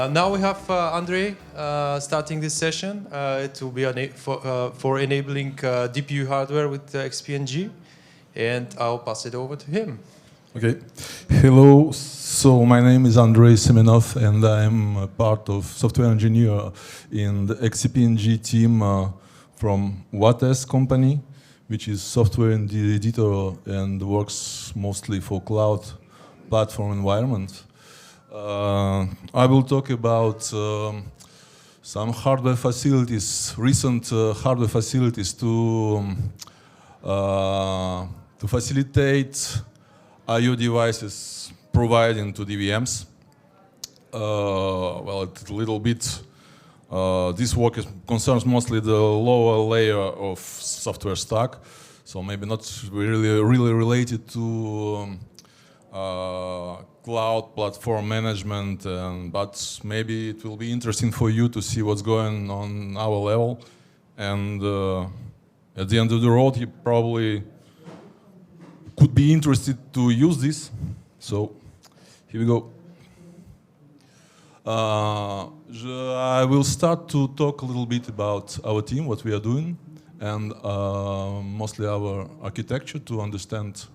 Now we have Andrei starting this session. It will be for enabling DPU hardware with XCP-ng, and I'll pass it over to him. Okay. Hello. So my name is Andrei Semenov, and I'm a part of software engineer in the XCP-ng team from Vates company, which is software editor and works mostly for cloud platform environment. I will talk about some hardware facilities, recent hardware facilities to facilitate I/O devices providing to DVMs. Well, a little bit. This work concerns mostly the lower layer of software stack, so maybe not really related to cloud platform management, but maybe it will be interesting for you to see what's going on our level. And at the end of the road, you probably could be interested to use this. So here we go. I will start to talk a little bit about our team, what we are doing, and mostly our architecture to understand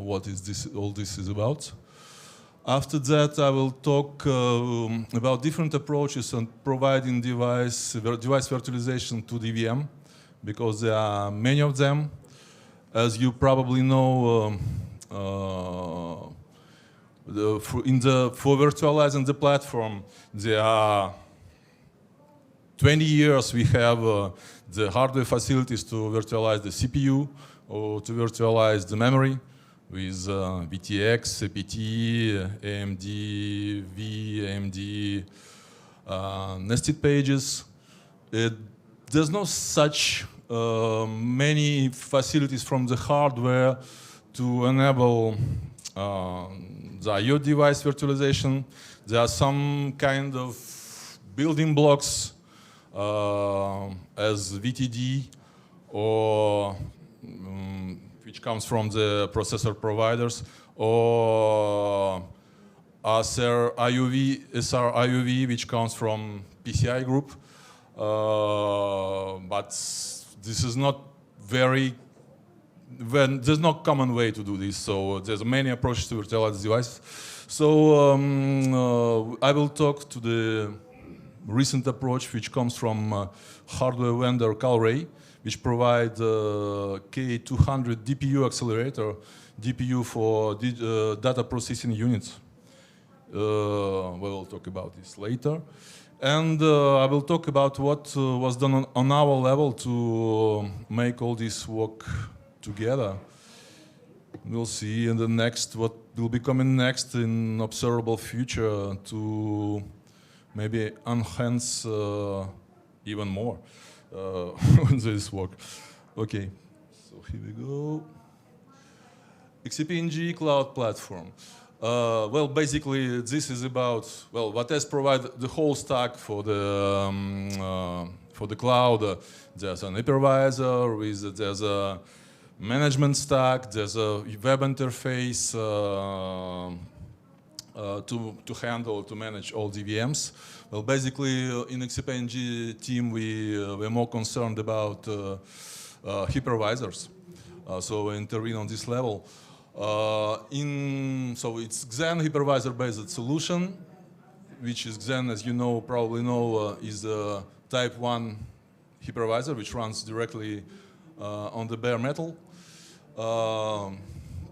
what is all this is about. After that, I will talk about different approaches on providing device virtualization to DVM, because there are many of them. As you probably know, for virtualizing the platform, there are 20 years we have the hardware facilities to virtualize the CPU or to virtualize the memory with VTX, CPT, AMD, AMD nested pages. There's no such many facilities from the hardware to enable the I/O device virtualization. There are some kind of building blocks as VTD or which comes from the processor providers, or SR IOV, which comes from PCI group. But this is not there's no common way to do this, so there's many approaches to virtualize the device. So I will talk to the recent approach which comes from hardware vendor Kalray, which provides K200 DPU accelerator, DPU for data processing units. We'll talk about this later. And I will talk about what was done on our level to make all this work together. We'll see in the next what will be coming next in observable future to maybe enhance even more this work. Okay, so here we go. XCP-ng cloud platform. Well, basically, this is about, well, Vates provide the whole stack for the cloud. There's an hypervisor, there's a management stack, there's a web interface to manage all DVMs. Well, basically, in XCP-ng team, we're more concerned about hypervisors. So we intervene on this level. So it's Xen hypervisor-based solution, which is Xen, as you know, probably know, is a type 1 hypervisor, which runs directly on the bare metal.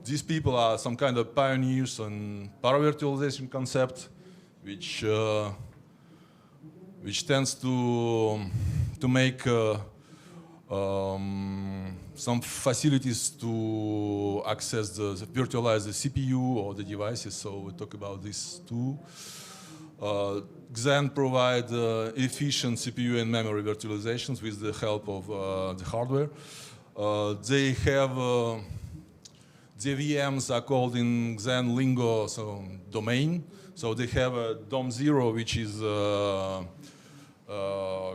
These people are some kind of pioneers on paravirtualization concept, which tends to make some facilities to virtualize the CPU or the devices. So we talk about this too. Xen provide efficient CPU and memory virtualizations with the help of the hardware. They have the VMs are called in Xen lingo, so domain. So they have a DOM0, which is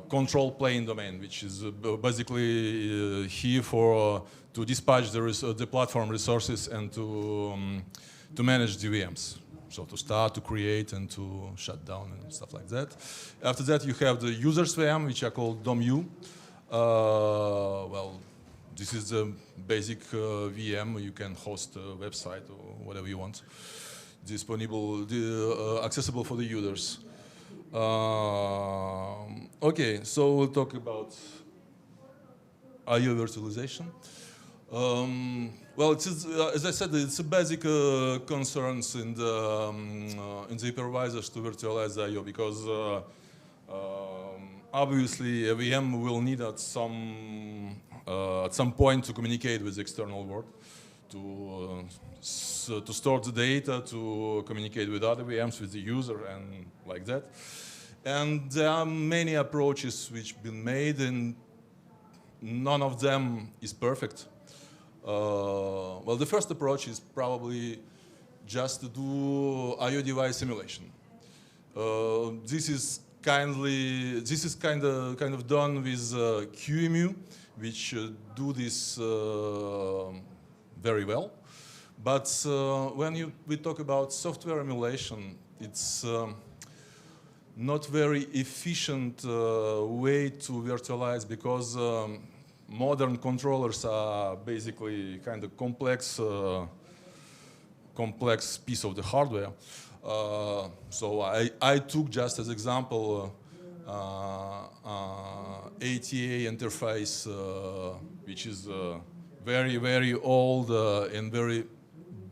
control plane domain, which is basically here to dispatch the platform resources and to manage the VMs. So to start, to create, and to shut down and stuff like that. After that, you have the users VM, which are called DOM-U. Well, this is the basic VM. You can host a website or whatever you want. Disponible, accessible for the users. Okay, so we'll talk about I/O virtualization. Well, as I said, it's a basic concerns in the hypervisors to virtualize I/O because obviously a VM will need at some point to communicate with the external world, to store the data, to communicate with other VMs, with the user, and like that. And there are many approaches which have been made, and none of them is perfect. Well, the first approach is probably just to do I/O device simulation. This is kind of done with QEMU, which do this very well. But when we talk about software emulation, it's not very efficient way to virtualize because modern controllers are basically kind of complex piece of the hardware. So I took just as example ATA interface, which is very, very old and very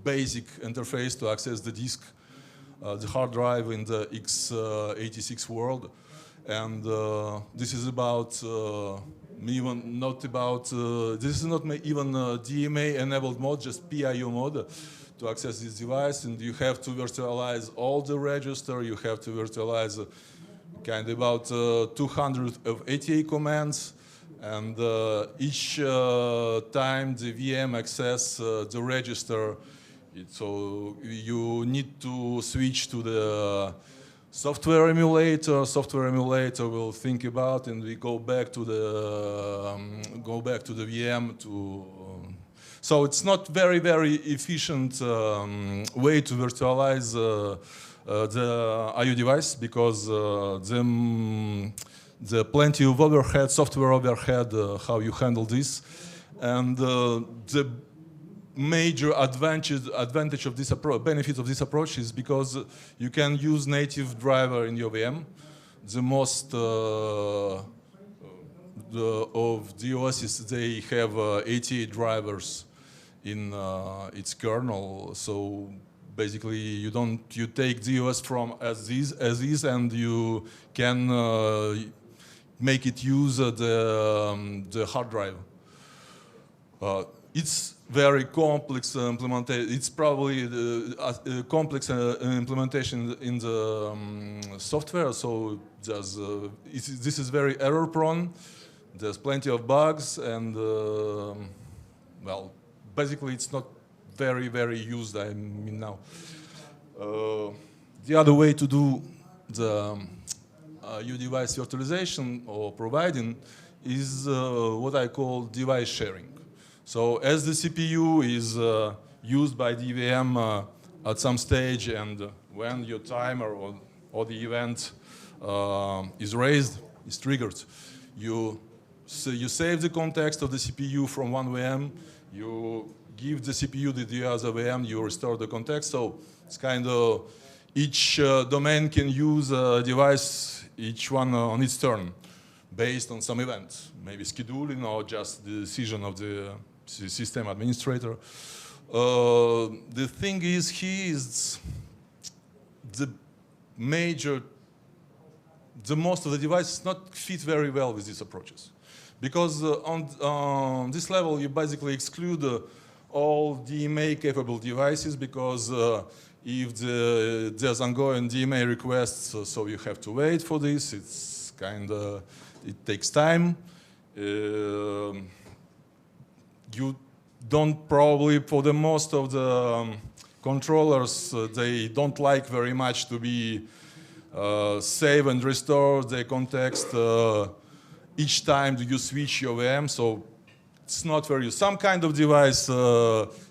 basic interface to access the disk, the hard drive in the x86 world. And this is about this is not even DMA enabled mode, just PIO mode to access this device. And you have to virtualize all the register. You have to virtualize kind of about 200 of ATA commands. And each time the VM access the register, so you need to switch to the software emulator. Software emulator will think about, and we go back to the VM to. So it's not very, very efficient way to virtualize the I/O device because the plenty of overhead, software overhead, how you handle this, and the major advantage of this approach, benefit of this approach is because you can use native driver in your VM. The most of the OSs, they have 88 drivers in its kernel. So basically, you take the OS from as is, and you can make it use the hard drive. It's very complex implementation. It's probably a complex implementation in the software. So this is very error prone. There's plenty of bugs, and well, basically it's not very, very used. I mean now. The other way to do the U-device virtualization or providing is what I call device sharing. So as the CPU is used by the VM at some stage, and when your timer or the event is raised, is triggered, you save the context of the CPU from one VM, you give the CPU to the other VM, you restore the context. So it's kind of each domain can use a device, each one on its turn, based on some event, maybe scheduling or just the decision of the system administrator. The thing is, the most of the devices not fit very well with these approaches. Because on this level, you basically exclude all DMA-capable devices because if there's ongoing DMA requests, so you have to wait for this. It's kind of, it takes time. You don't probably, for the most of the controllers, they don't like very much to be save and restore the context each time you switch your VM. So it's not very, some kind of device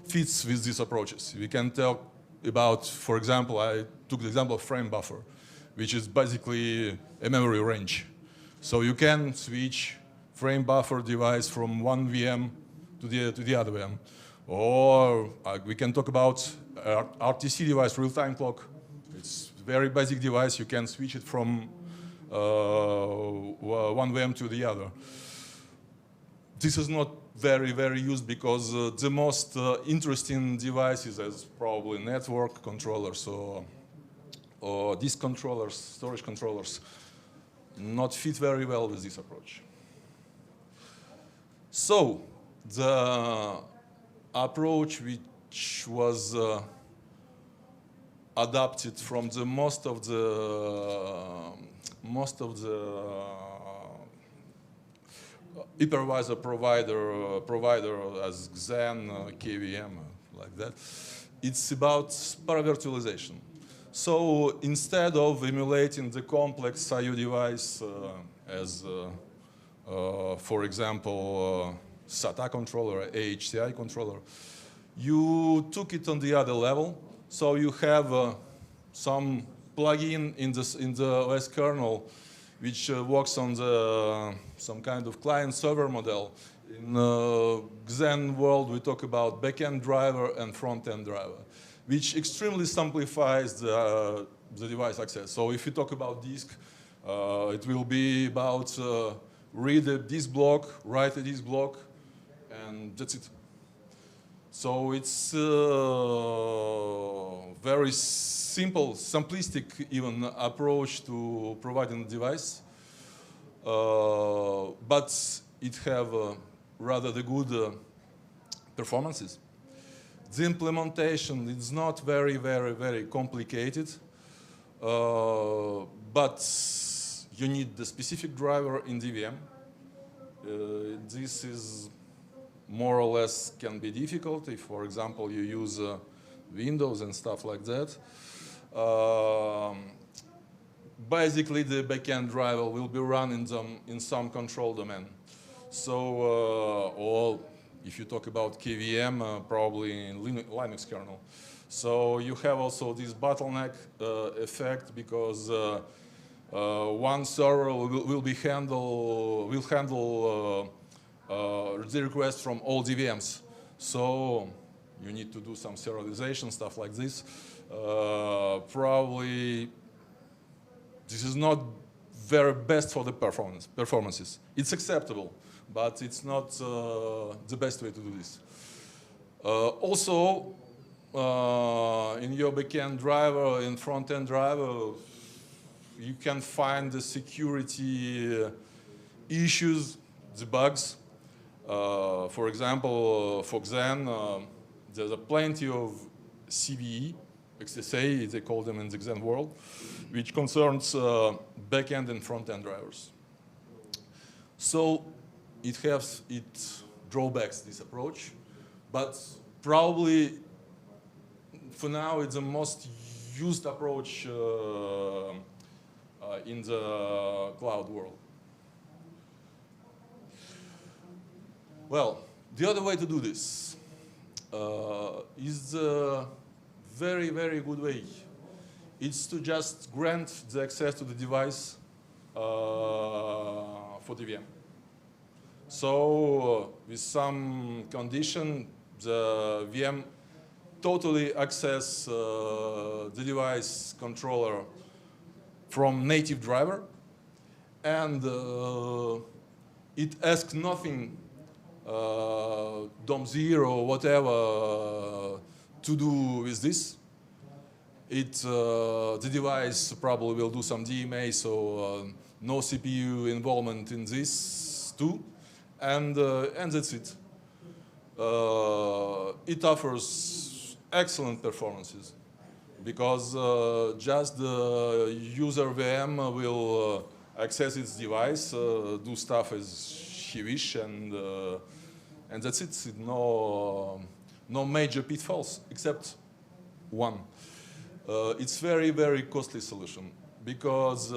fits with these approaches. We can talk about, for example, I took the example of frame buffer, which is basically a memory range. So you can switch frame buffer device from one VM to the other VM. Or we can talk about RTC device, real-time clock. It's a very basic device. You can switch it from one VM to the other. This is not very used because the most interesting devices is probably network controllers or disk controllers, storage controllers, not fit very well with this approach. So the approach which was adopted from the most of the hypervisor provider as Xen, KVM, like that. It's about paravirtualization. So instead of emulating the complex I/O device as, for example, SATA controller, AHCI controller, you took it on the other level. So you have some plugin in the OS kernel which works on some kind of client-server model. In Xen world, we talk about backend driver and front-end driver, which extremely simplifies the device access. So if you talk about disk, it will be about read a disk block, write a disk block, and that's it. So it's very simple, simplistic even approach to providing the device, but it have rather the good performances. The implementation is not very complicated, but you need the specific driver in DVM. This is more or less can be difficult if, for example, you use Windows and stuff like that. Basically, the backend driver will be run in some control domain. So, or if you talk about KVM, probably in Linux kernel. So you have also this bottleneck effect because one server will handle the request from all DVMs. So you need to do some serialization, stuff like this. Probably this is not very best for the performances. It's acceptable, but it's not the best way to do this. Also, in your backend driver and front-end driver, you can find the security issues, the bugs. For example, for Xen, there's plenty of CVE, XSA, they call them in the Xen world, which concerns backend and front-end drivers. So it has its drawbacks, this approach, but probably for now it's the most used approach in the cloud world. Well, the other way to do this is a very good way. It's to just grant the access to the device for the VM. So with some condition, the VM totally access the device controller from native driver, and it asks nothing DOM0 or whatever to do with this. The device probably will do some DMA, so no CPU involvement in this too, and that's it. It offers excellent performances because just the user VM will access its device, do stuff as he wish, and that's it. No major pitfalls except one. It's very costly solution because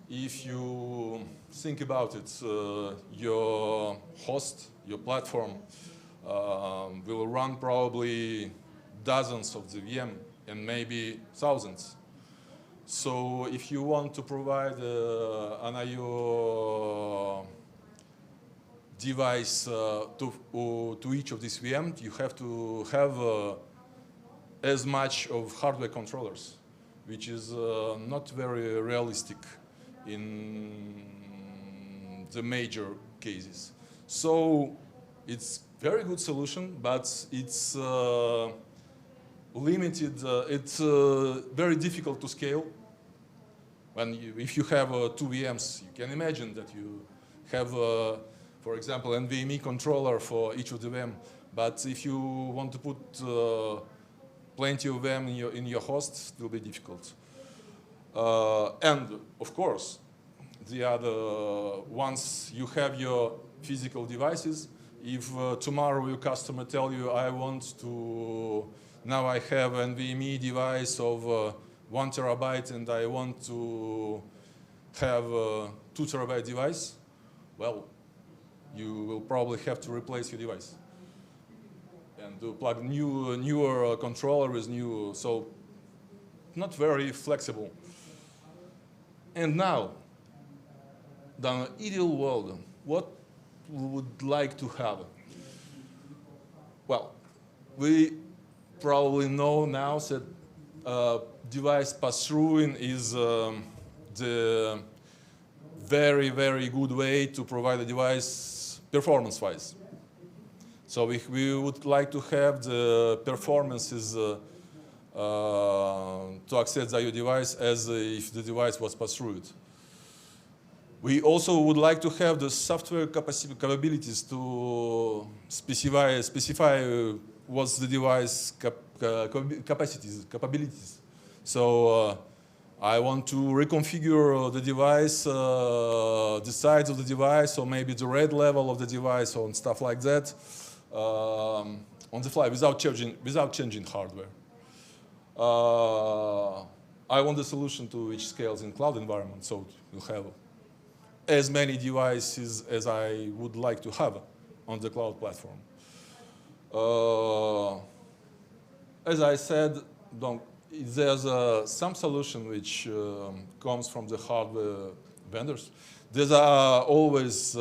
if you think about it, your host, your platform will run probably dozens of the VM and maybe thousands. So if you want to provide an I/O device to each of these VMs, you have to have as much of hardware controllers, which is not very realistic in the major cases. So it's very good solution, but it's limited. It's very difficult to scale. If you have two VMs, you can imagine that you have, for example, NVMe controller for each of the VM. But if you want to put plenty of them in your host, it will be difficult. And of course, the other, once you have your physical devices, if tomorrow your customer tell you, I want to, now I have an NVMe device of 1 terabyte and I want to have a 2 terabyte device, well, you will probably have to replace your device and to plug newer controller with new, so not very flexible. And now, the ideal world, what we would like to have? Well, we probably know now that device pass-through is the very, very good way to provide a device performance-wise. So if we would like to have the performances to access your device as if the device was passed through it. We also would like to have the software capabilities to specify what's the device capabilities. So I want to reconfigure the device, the size of the device, or maybe the RAID level of the device, or stuff like that, on the fly without changing hardware. I want the solution to which scales in cloud environment, so you'll have as many devices as I would like to have on the cloud platform. As I said, there's some solution which comes from the hardware vendors. There are always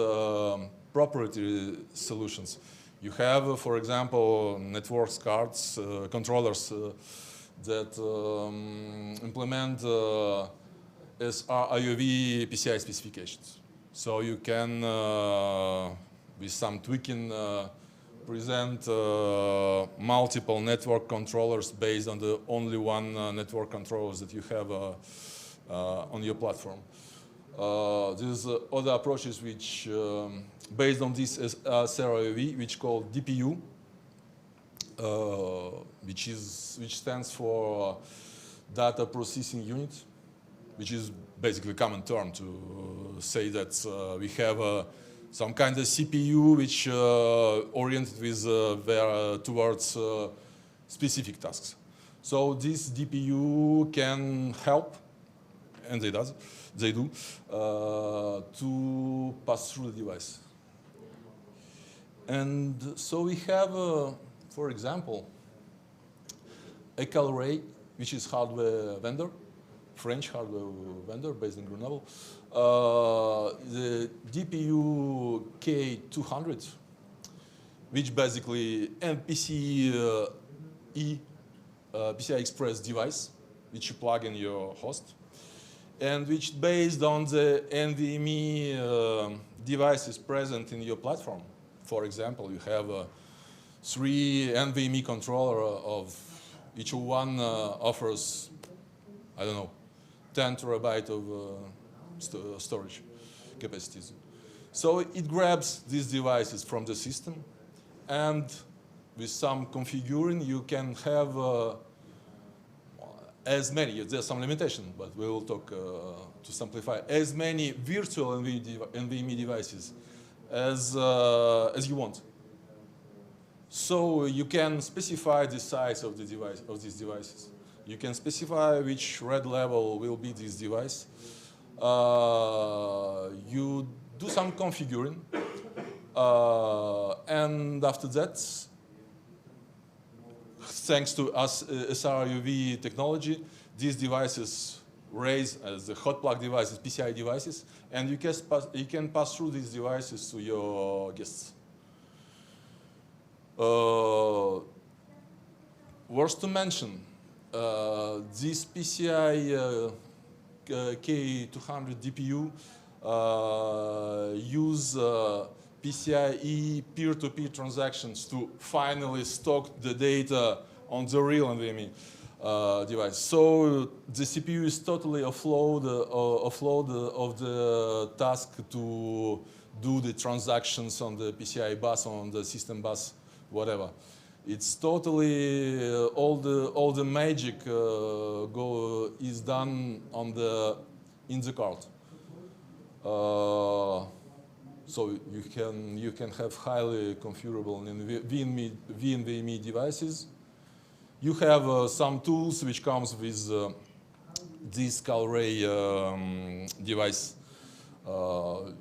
proprietary solutions. You have, for example, network cards, controllers that implement IOV PCI specifications. So you can, with some tweaking, present multiple network controllers based on the only one network controllers that you have on your platform. There's other approaches which, based on this IOV, which called DPU, which stands for data processing unit, which is basically a common term to say that we have some kind of CPU which oriented with towards specific tasks. So this DPU can help, and they do, to pass through the device. And so we have, for example, a Kalray, which is hardware vendor, French hardware vendor based in Grenoble. The DPU K200, which basically MPPA PCI Express device, which you plug in your host, and which based on the NVMe devices present in your platform. For example, you have 3 NVMe controller of each one offers, I don't know, 10 terabyte of storage capacities. So it grabs these devices from the system, and with some configuring, you can have as many, there's some limitation, but we will talk to simplify, as many virtual NVMe devices as you want. So you can specify the size of the device, of these devices. You can specify which RAID level will be this device. You do some configuring, and after that, thanks to SRUV technology, these devices raise as the hot plug devices, PCIe devices, and you can pass through these devices to your guests. Worth to mention, this PCI K200 DPU use PCIe peer-to-peer transactions to finally stock the data on the real NVMe device. So the CPU is totally offload of the task to do the transactions on the PCI bus, on the system bus, whatever. It's totally all the magic is done in the card. So you can have highly configurable NVMe devices. You have some tools which comes with this Kalray device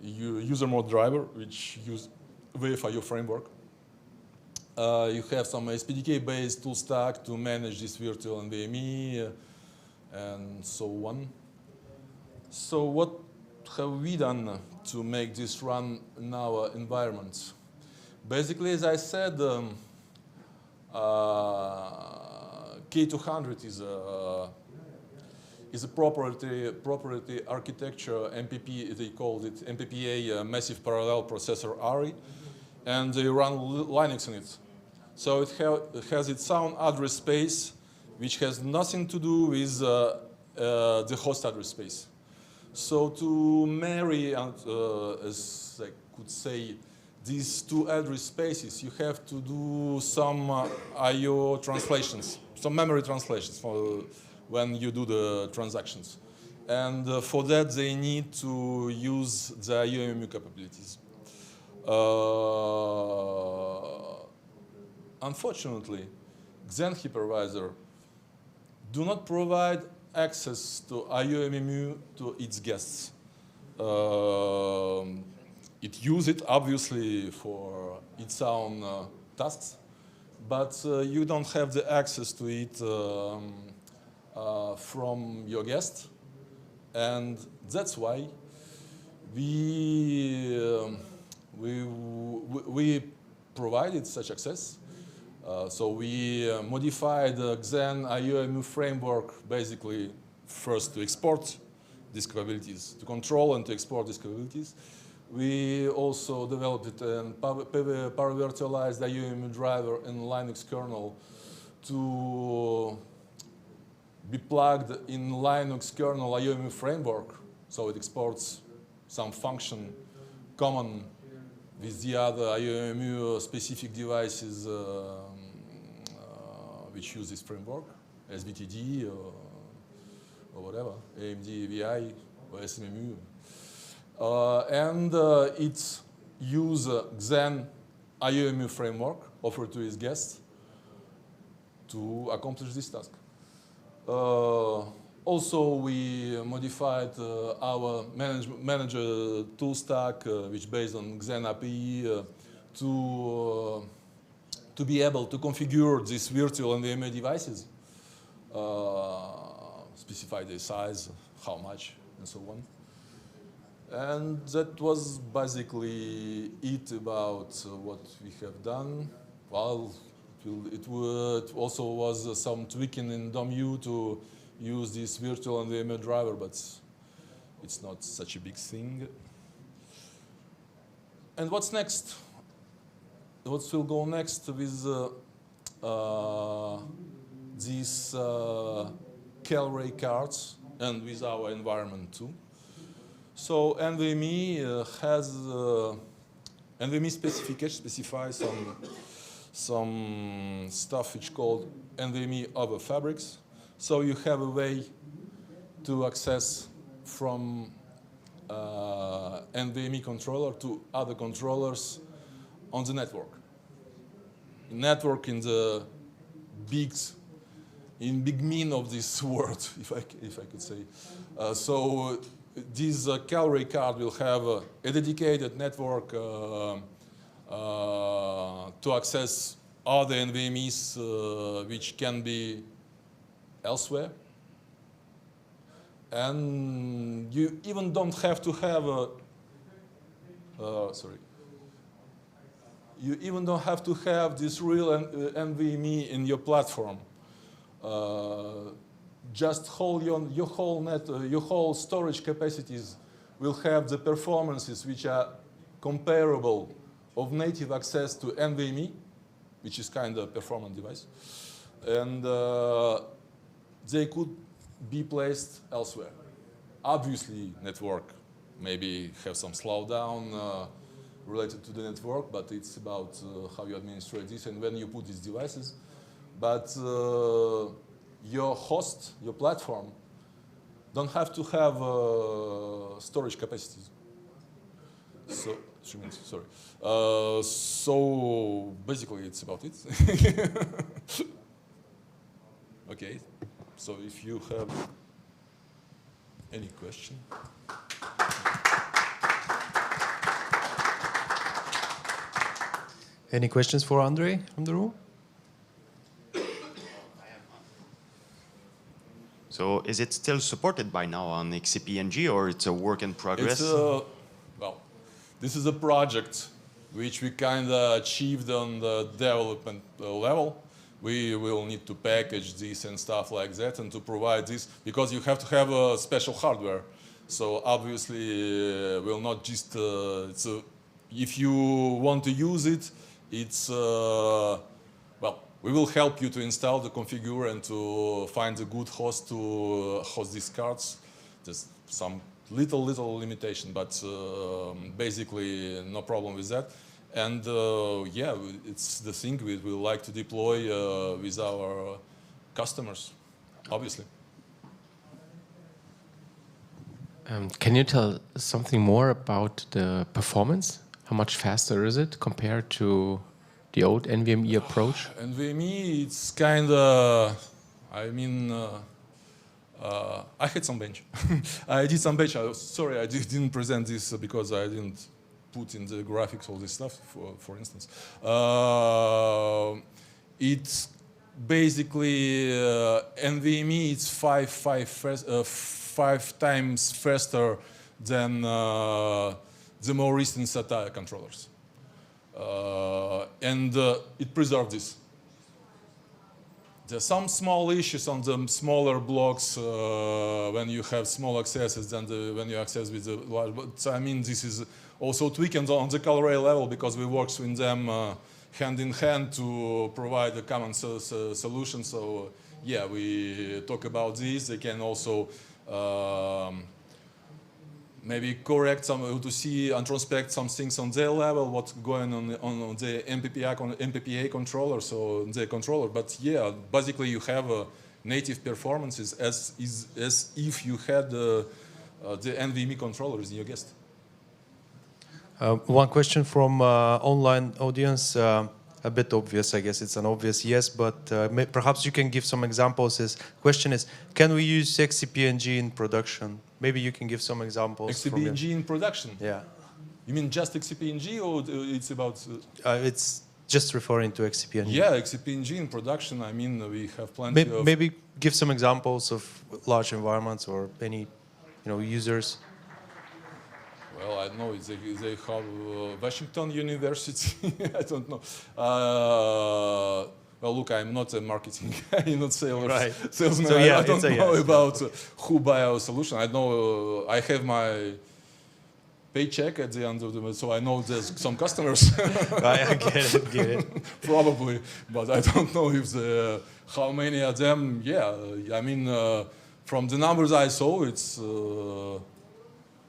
user mode driver, which use verify your framework. You have some SPDK-based tool stack to manage this virtual NVMe and so on. So what have we done to make this run in our environment? Basically, as I said, K200 is a proprietary architecture, MPP, they called it MPPA, Massive Parallel Processor ARI, and they run Linux in it. So it has its own address space, which has nothing to do with the host address space. So to marry, as I could say, these two address spaces, you have to do some I/O translations, some memory translations for when you do the transactions. And for that, they need to use the IOMU capabilities. Unfortunately, Xen hypervisor do not provide access to IOMMU to its guests. It uses it obviously for its own tasks, but you don't have the access to it from your guest, and that's why we provided such access. So we modified the Xen IOMU framework basically first to export these capabilities, to control and to export these capabilities. We also developed a power virtualized IOMU driver in Linux kernel to be plugged in Linux kernel IOMU framework, so it exports some function common with the other IOMU specific devices which use this framework, SVTD or whatever, AMD VI or SMMU. And it uses Xen IOMU framework offered to its guests to accomplish this task. Also, we modified our manager tool stack, which based on Xen API, to be able to configure these virtual NVMe devices, specify the size, how much, and so on. And that was basically it about what we have done. Well, it also was some tweaking in DOM-U to use this virtual NVMe driver, but it's not such a big thing. And what's next? What will go next with these Kalray cards and with our environment too? So NVMe has NVMe specification specifies some stuff which called NVMe over fabrics. So you have a way to access from NVMe controller to other controllers on the network. Network in the big mean of this word, if I could say. So this Kalray card will have a dedicated network to access other NVMEs which can be elsewhere. And you even don't have to have a, you even don't have to have this real NVMe in your platform. Just your whole storage capacities will have the performances which are comparable of native access to NVMe, which is kind of a performant device, and they could be placed elsewhere. Obviously, network maybe have some slowdown related to the network, but it's about how you administrate this and when you put these devices. But your host, your platform, don't have to have storage capacities. So, sorry. So basically, it's about it. Okay. So if you have any question. Any questions for Andre from the room? So is it still supported by now on XCP-ng, or it's a work in progress? Well, this is a project which we kind of achieved on the development level. We will need to package this and stuff like that and to provide this, because you have to have a special hardware. So obviously we'll not just, if you want to use it, it's, well, we will help you to install the configure and to find a good host to host these cards. There's some little limitation, but basically no problem with that. And yeah, it's the thing we like to deploy with our customers, obviously. Can you tell something more about the performance? How much faster is it compared to the old NVMe approach? NVMe, it's kind of, I mean, I had some bench. I did some bench. Sorry, I didn't present this because I didn't put in the graphics all this stuff, for instance. It's basically NVMe. It's five times faster than the more recent SATA controllers, and it preserves this. There's some small issues on the smaller blocks when you have small accesses than when you access with the large. But I mean, this is also tweaked on the Kalray level because we work with them hand in hand to provide a common solution. So yeah, we talk about this. They can also maybe correct some, to see and introspect some things on their level, what's going on the MPPA controller, so the controller. But yeah, basically you have native performances as if you had the NVMe controllers in your guest. One question from online audience, a bit obvious, I guess it's an obvious yes, but perhaps you can give some examples. His question is, can we use XCP-ng in production? Maybe you can give some examples. XCP-ng in production? Yeah. You mean just XCP-ng, or it's about? It's just referring to XCP-ng. Yeah, XCP-ng in production. I mean, we have plenty of. Maybe give some examples of large environments or any, users. Well, I don't know. They have Washington University. I don't know. Well, look, I'm not a marketing guy, not salesman. So, yeah, I don't know about who buy our solution. I know I have my paycheck at the end of the month, so I know there's some customers. I get it. Probably, but I don't know if how many of them. Yeah, I mean, from the numbers I saw, it's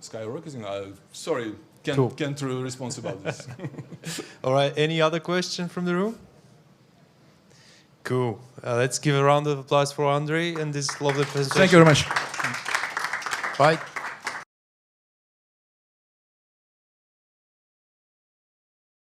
skyrocketing. Sorry, can't respond about this. All right. Any other question from the room? Cool. Let's give a round of applause for Andre and this lovely presentation. Thank you very much. Right.